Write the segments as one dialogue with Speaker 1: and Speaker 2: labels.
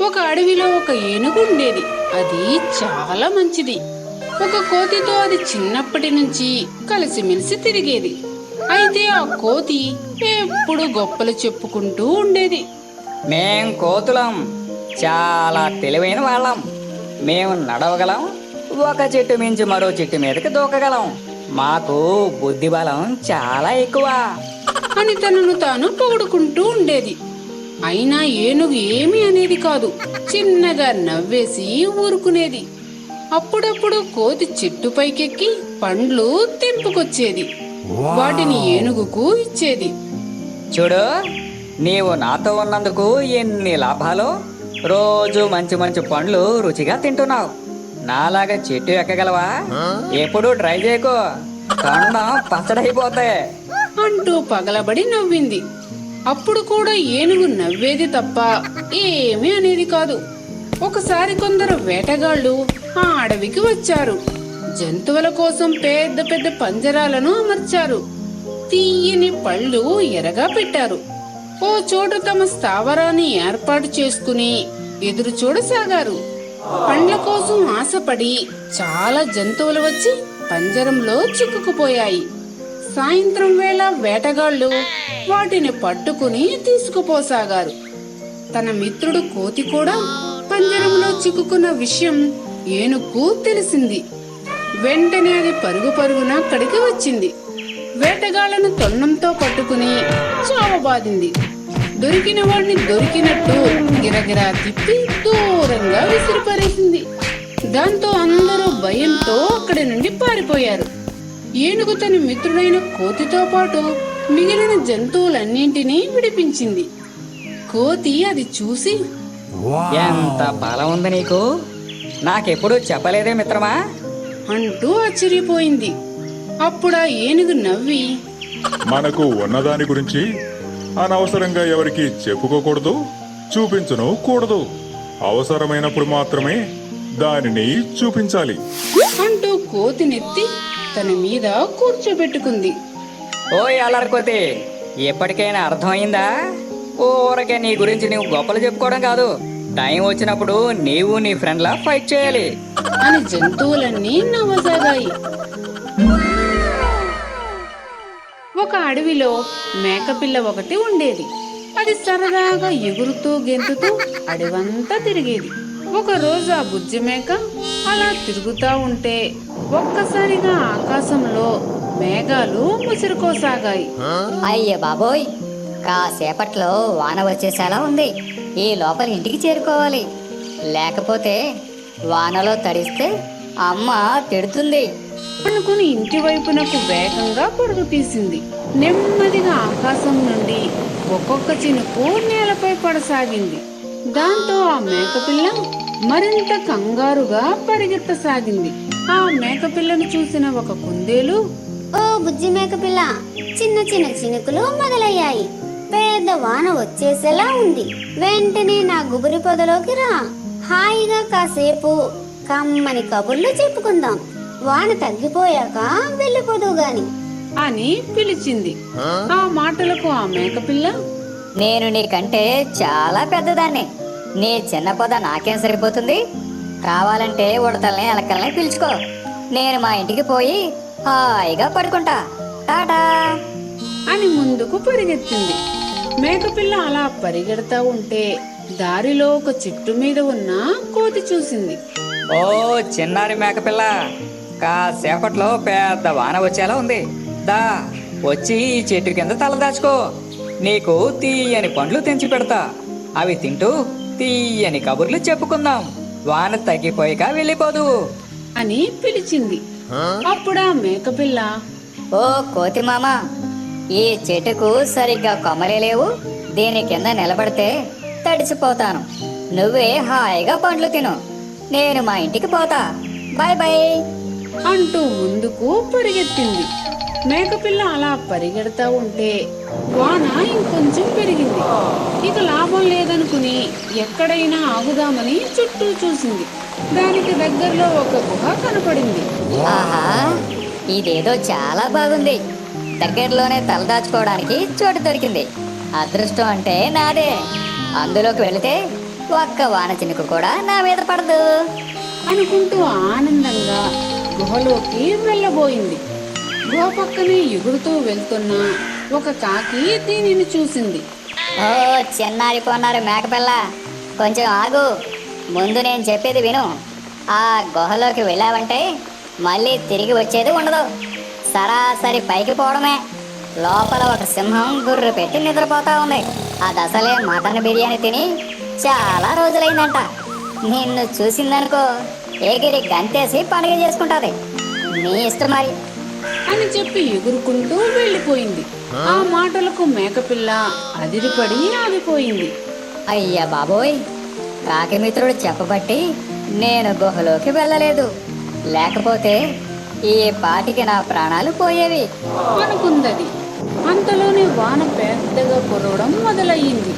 Speaker 1: ఒక అడవిలో ఒక ఏనుగు ఉండేది. అది చాలా మంచిది. ఒక కోతితో అది చిన్నప్పటి నుంచి కలిసిమెలిసి తిరిగేది. అయితే ఆ కోతి ఎప్పుడు గొప్పలు చెప్పుకుంటూ ఉండేది.
Speaker 2: మేం కోతులం, చాలా తెలివైన వాళ్ళం. మేము నడవగలం, ఒక చెట్టు మించి మరో చెట్టు మీదకి దూకగలం. మాకు బుద్ధి బలం చాలా ఎక్కువ.
Speaker 1: అని తనను తాను పొగుడుకుంటూ ఉండేది. అయినా ఏనుగు ఏమీ అనేది కాదు. చిన్నగా నవ్వేసి ఊరుకునేది. అప్పుడప్పుడు కోతి చెట్టు పైకెక్కి పండ్లు తెంపుకొచ్చేది. వాటిని ఏనుగుకు ఇచ్చేది.
Speaker 2: చూడు, నీవు నాతో ఉన్నందుకు ఎన్ని లాభాలు. రోజు మంచి మంచి పండ్లు రుచిగా తింటున్నావు. నాలాగా చెట్టు ఎక్కగలవా? ఎప్పుడు ట్రై చేయకు, కండం పచ్చడైపోతాయి
Speaker 1: అంటూ పగలబడి నవ్వింది. అప్పుడు కూడా ఏనుగు నవ్వేది తప్ప ఏమీ అనేది కాదు. ఒకసారి కొందరు వేటగాళ్లు ఆ అడవికి వచ్చారు. జంతువుల కోసం పెద్ద పెద్ద పంజరాలను అమర్చారు. తీయని పళ్ళు ఎరగా పెట్టారు. ఓ చోట తమ స్థావరాన్ని ఏర్పాటు చేసుకుని ఎదురు చూడసాగారు. పండ్ల కోసం ఆశపడి చాలా జంతువులు వచ్చి పంజరంలో చిక్కుకుపోయాయి. సాయంత్రం వేళ వేటగాళ్లు వాటిని పట్టుకుని తీసుకుపోసాగారు. తన మిత్రుడు కోతి కూడా పంజరంలో చిక్కుకున్న విషయం ఏనుగుకు తెలిసింది. వెంటనే అది పరుగు పరుగున అక్కడికి వచ్చింది. వేటగాళ్లను తొండంతో పట్టుకుని చావబాదింది. దొరికిన వాడిని దొరికినట్టు గిరగిరా తిప్పి దూరంగా విసిరిపారేసింది. దాంతో అందరూ భయంతో అక్కడి నుండి పారిపోయారు. ఏనుగు తన మిత్రుడైన కోతితో పాటు మిగిలిన జంతువులన్నింటినీ విడిపించింది. కోతి అది చూసి,
Speaker 2: ఎంత బలం ఉంది నీకు, నాకెప్పుడు చెప్పలేదే మిత్రమా
Speaker 1: అంటూ ఆశ్చర్యపోయింది. అప్పుడా ఏనుగు నవ్వి,
Speaker 3: మనకు ఉన్నదాని గురించి అనవసరంగా ఎవరికి చెప్పుకోకూడదు, చూపించను కూడదు. అవసరమైనప్పుడు మాత్రమే దానిని చూపించాలి
Speaker 1: అంటూ కోతినెత్తి తన మీద కూర్చోబెట్టుకుంది.
Speaker 2: ఓయ్ అల్లరికోతి, ఎప్పటికైనా అర్థమైందా? ఊరకే నీ గురించి నువ్వు గొప్పలు చెప్పుకోవడం కాదు, టైం వచ్చినప్పుడు నీవు నీ ఫ్రెండ్లా ఫైట్ చేయాలి
Speaker 1: అని జంతువులన్నీ నవ్వసాగాయి. ఒక అడవిలో మేకపిల్ల ఒకటి ఉండేది. అది సరదాగా ఎగురుతూ గెంతుతూ అడవంతా తిరిగేది. ఒక రోజు ఆ బుజ్జి మేక అలా తిరుగుతా ఉంటే ఒక్కసారిగా ఆకాశంలో మేఘాలు ముసురుకోసాగాయి.
Speaker 4: అయ్య బాబోయ్, కాసేపట్లో వాన వచ్చేసేలా ఉంది. ఈ లోపల ఇంటికి చేరుకోవాలి, లేకపోతే వానలో తడిస్తే అమ్మ తిడుతుంది
Speaker 1: అనుకుని ఇంటి వైపునకు వేగంగా పరుగు తీసింది. నెమ్మదిగా ఆకాశం నుండి ఒక్కొక్క చినుకు నేలపై పడసాగింది. దాంతో ఆ మేకపిల్ల మరింత కంగారుగా పరిగెత్తసాగింది. ఆ మేకపిల్లను చూసిన ఒక కుందేలు,
Speaker 5: ఓ బుజ్జి మేకపిల్ల, చిన్న చిన్న చినుకులు మొదలయ్యాయి. పెద్ద వాన వచ్చేసేలా ఉంది. వెంటనే నా గుబురి పొదలోకి రా. హాయిగా కాసేపు కమ్మని కబుర్లు చెప్పుకుందాం. వాన తగ్గిపోయాక వెళ్ళిపోదు గాని
Speaker 1: అని పిలిచింది. ఆ మాటలకు ఆ మేకపిల్ల,
Speaker 4: నేను నీకంటే చాలా పెద్దదాన్ని. నీ చిన్న పొద నాకేం సరిపోతుంది? కావాలంటే ఉడతల్ని ఎలకల్ని పిలుచుకో. నేను మా ఇంటికి పోయి హాయిగా పడుకుంటా. టాటా
Speaker 1: అని ముందుకు పరిగెత్తింది. మేకపిల్ల అలా పరిగెడతా ఉంటే దారిలో ఒక చెట్టు మీద ఉన్న కోతి చూసింది.
Speaker 2: ఓ చిన్నారి మేకపిల్ల, కాసేపట్లో పెద్ద వాన వచ్చేలా ఉంది. దా వచ్చి ఈ చెట్టు కింద తలదాచుకో. నీకు తీయని పండ్లు తెంచి పెడతా. అవి తింటూ తీయని కబుర్లు చెప్పుకుందాం. వాన తగ్గిపోయాక వెళ్ళిపోదు
Speaker 1: అని పిలిచింది. అప్పుడు ఆ మేకపిల్ల,
Speaker 4: ఓ కోతి మామ, ఈ చెట్టుకు సరిగ్గా కొమ్మలే లేవు. దీని కింద నిలబడితే తడిసిపోతాను. నువ్వే హాయిగా పండ్లు తిను. నేను మా ఇంటికి పోతా. బాయ్ బాయ్
Speaker 1: అంటూ ముందుకు పరిగెత్తింది. మేకపిల్ల అలా పరిగెడతా ఉంటే వాన ఇంకొంచెం పెరిగింది. ఇక లాభం లేదనుకుని ఎక్కడైనా ఆగుదామని చుట్టూ చూసింది. దానికి దగ్గరలో ఒక గుహ కనపడింది.
Speaker 4: ఆహా, ఇదేదో చాలా బాగుంది. దగ్గరలోనే తలదాచుకోవడానికి చోటు దొరికింది. అదృష్టం అంటే నాదే. అందులోకి వెళితే ఒక్క వాన చినుకు కూడా నా మీద పడదు
Speaker 1: అనుకుంటూ ఆనందంగా గుహలోకి వెళ్ళబోయింది. గుహ పక్కనే ఎగురుతూ వెళ్తున్న ఒక కాకి దీనిని చూసింది.
Speaker 4: ఓ చిన్నారి పొన్నారు మేకపిల్ల, కొంచెం ఆగు. ముందు నేను చెప్పేది విను. ఆ గుహలోకి వెళ్ళావంటే మళ్ళీ తిరిగి వచ్చేది ఉండదు. సరాసరి పైకి పోవడమే. లోపల ఒక సింహం గుర్రు పెట్టి నిద్రపోతా ఉంది. అది అసలే మటన్ బిర్యానీ తిని చాలా రోజులైందంట. నిన్ను చూసిందనుకో ఎగిరి గంతేసి పండుగ చేసుకుంటాది. నీ ఇష్టం మరి
Speaker 1: అని చెప్పి ఎగురుకుంటూ వెళ్ళిపోయింది. ఆ మాటలకు మేకపిల్ల అదిరిపడి ఆగిపోయింది.
Speaker 4: అయ్యా బాబోయ్, కాకి మిత్రుడు చెప్పబట్టి నేను గుహలోకి వెళ్ళలేదు. లేకపోతే ఈ పాటికి నా ప్రాణాలు పోయేవి
Speaker 1: అనుకుందది. అంతలోనే వాన పెద్దగా కురవడం మొదలయ్యింది.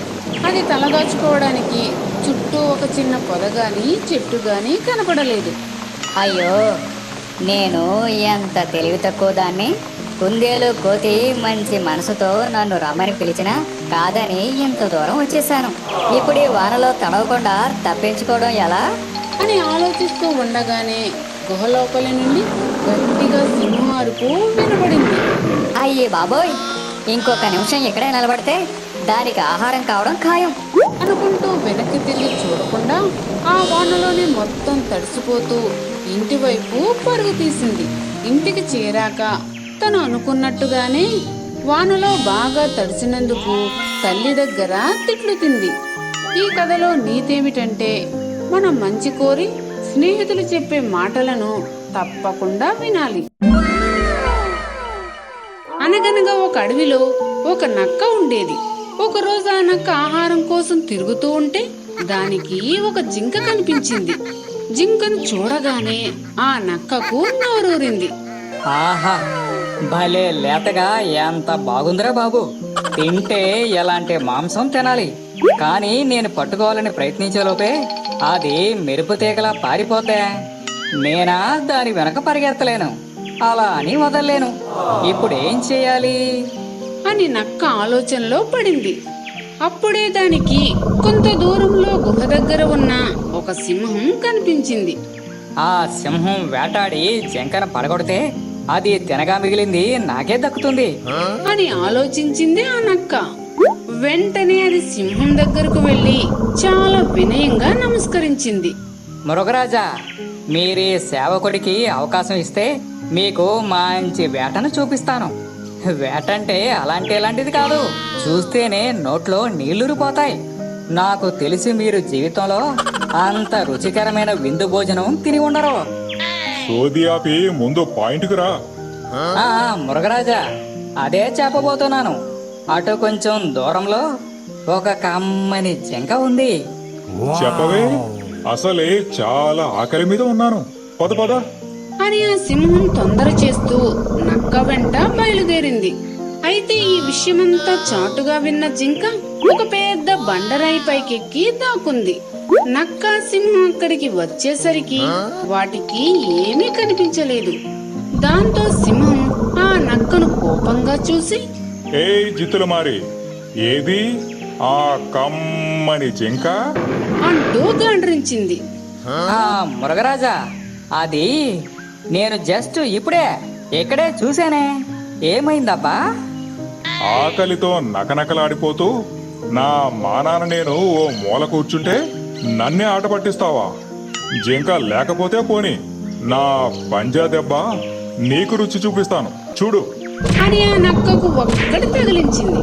Speaker 1: అది తలదాచుకోవడానికి చుట్టూ ఒక చిన్న పొద గాని చెట్టు గాని కనపడలేదు.
Speaker 4: అయ్యో, నేను ఎంత తెలివి తక్కువ దాన్ని. కుందేలు కోతి మంచి మనసుతో నన్ను రమ్మని పిలిచినా కాదని ఇంత దూరం వచ్చేసాను. ఇప్పుడు ఈ వానలో తడవకుండా తప్పించుకోవడం ఎలా
Speaker 1: అని ఆలోచిస్తూ ఉండగానే గుహ లోపలి నుండి గట్టిగా సింహం అరుపు వినబడింది.
Speaker 4: అయ్యే బాబోయ్, ఇంకొక నిమిషం ఇక్కడే నిలబడితే దానికి ఆహారం కావడం ఖాయం
Speaker 1: అనుకుంటూ వెనక్కి తిరిగి చూడకుండా ఆ వానలోనే మొత్తం తడిసిపోతూ ఇంటి వైపు పరుగు తీసింది. ఇంటికి చేరాక తను అనుకున్నట్టుగానే వానలో బాగా తడిసినందుకు తల్లి దగ్గర తిట్లు తింది. ఈ కథలో నీతేమిటంటే మనం మంచి కోరి స్నేహితులు చెప్పే మాటలను తప్పకుండా వినాలి. అనగనగా ఒక అడవిలో ఒక నక్క ఉండేది. ఒక రోజు ఆ నక్క ఆహారం కోసం తిరుగుతూ ఉంటే దానికి ఒక జింక కనిపించింది. జింకను చూడగానే ఆ నక్కకు నోరూరింది.
Speaker 2: ఆహా, భలే లేతగా ఎంత బాగుందిరా బాబు. తింటే ఎలాంటి మాంసం తినాలి. కానీ నేను పట్టుకోవాలని ప్రయత్నించేలోపే అది మెరుపు తీగలా పారిపోతే నేనా దాని వెనక పరిగెత్తలేను, అలా అని వదలలేను. ఇప్పుడేం చేయాలి
Speaker 1: అని నక్క ఆలోచనలో పడింది. అప్పుడే దానికి కొంత దూరంలో గుహ దగ్గర ఉన్న ఒక సింహం కనిపించింది.
Speaker 2: ఆ సింహం వేటాడి జింకను పడగొడితే అది తినగా మిగిలింది నాకే దక్కుతుంది
Speaker 1: అని ఆలోచించింది ఆ నక్క. వెంటనే అది సింహం దగ్గరకు వెళ్లి చాలా వినయంగా నమస్కరించింది.
Speaker 2: మృగరాజా, మీరీ సేవకుడికి అవకాశం ఇస్తే మీకు మంచి వేటను చూపిస్తాను. వేటంటే అలాంటిది కాదు, చూస్తేనే నోట్లో నీళ్లురిపోతాయి. నాకు తెలిసి మీరు జీవితంలో అంత రుచికరమైన విందు భోజనం తిని ఉండరు.
Speaker 3: సోది ఆపి ముందు పాయింట్కి రా.
Speaker 2: మృగరాజా, అదే చెప్పబోతున్నాను. అటు కొంచెం దూరంలో ఒక కమ్మని జింక ఉంది.
Speaker 3: చెప్పవే, అసలే చాలా ఆకలి మీద ఉన్నాను. పద పద
Speaker 1: అని ఆ సింహం తొందర చేస్తూ నక్క వెంట బయలుదేరింది. అయితే ఈ విషయమంతా చాటుగా విన్న జింక ఒక పెద్ద బండరాయి పైకెక్కి దాక్కుంది. నక్క సింహం అక్కడికి వచ్చేసరికి వాటికి ఏమీ కనిపించలేదు. దాంతో సింహం ఆ నక్కను కోపంగా చూసి,
Speaker 3: ఏ జిత్తుల మారి, ఏది ఆ కమ్మని జింక
Speaker 1: అంటూ గాండ్రించింది.
Speaker 2: మృగరాజా, అది నేను జస్ట్ ఇప్పుడే ఇక్కడే చూశానే. ఏమైందబ్బా?
Speaker 3: ఆకలితో నకనకలాడిపోతూ నా మానాన నేను ఓ మూల కూర్చుంటే నన్నే ఆట పట్టిస్తావా? జింక లేకపోతే పోని, నా పంజా దెబ్బ నీకు రుచి చూపిస్తాను చూడు
Speaker 1: అని ఆ నక్కకు ఒక్కటి తగిలించింది.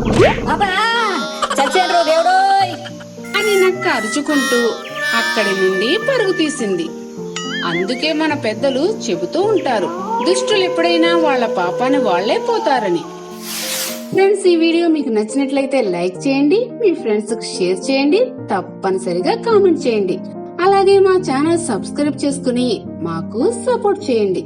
Speaker 1: అని నక్క అరుచుకుంటూ అక్కడి నుండి పరుగు తీసింది. అందుకే మన పెద్దలు చెబుతూ ఉంటారు, దుష్టులు ఎప్పుడైనా వాళ్ళ పాపాన్ని వాళ్లే పోతారని. ఫ్రెండ్స్, ఈ వీడియో మీకు నచ్చినట్లయితే లైక్ చేయండి, మీ ఫ్రెండ్స్ కు షేర్ చేయండి, తప్పనిసరిగా కామెంట్ చేయండి. అలాగే మా ఛానల్ సబ్స్క్రైబ్ చేసుకుని మాకు సపోర్ట్ చేయండి.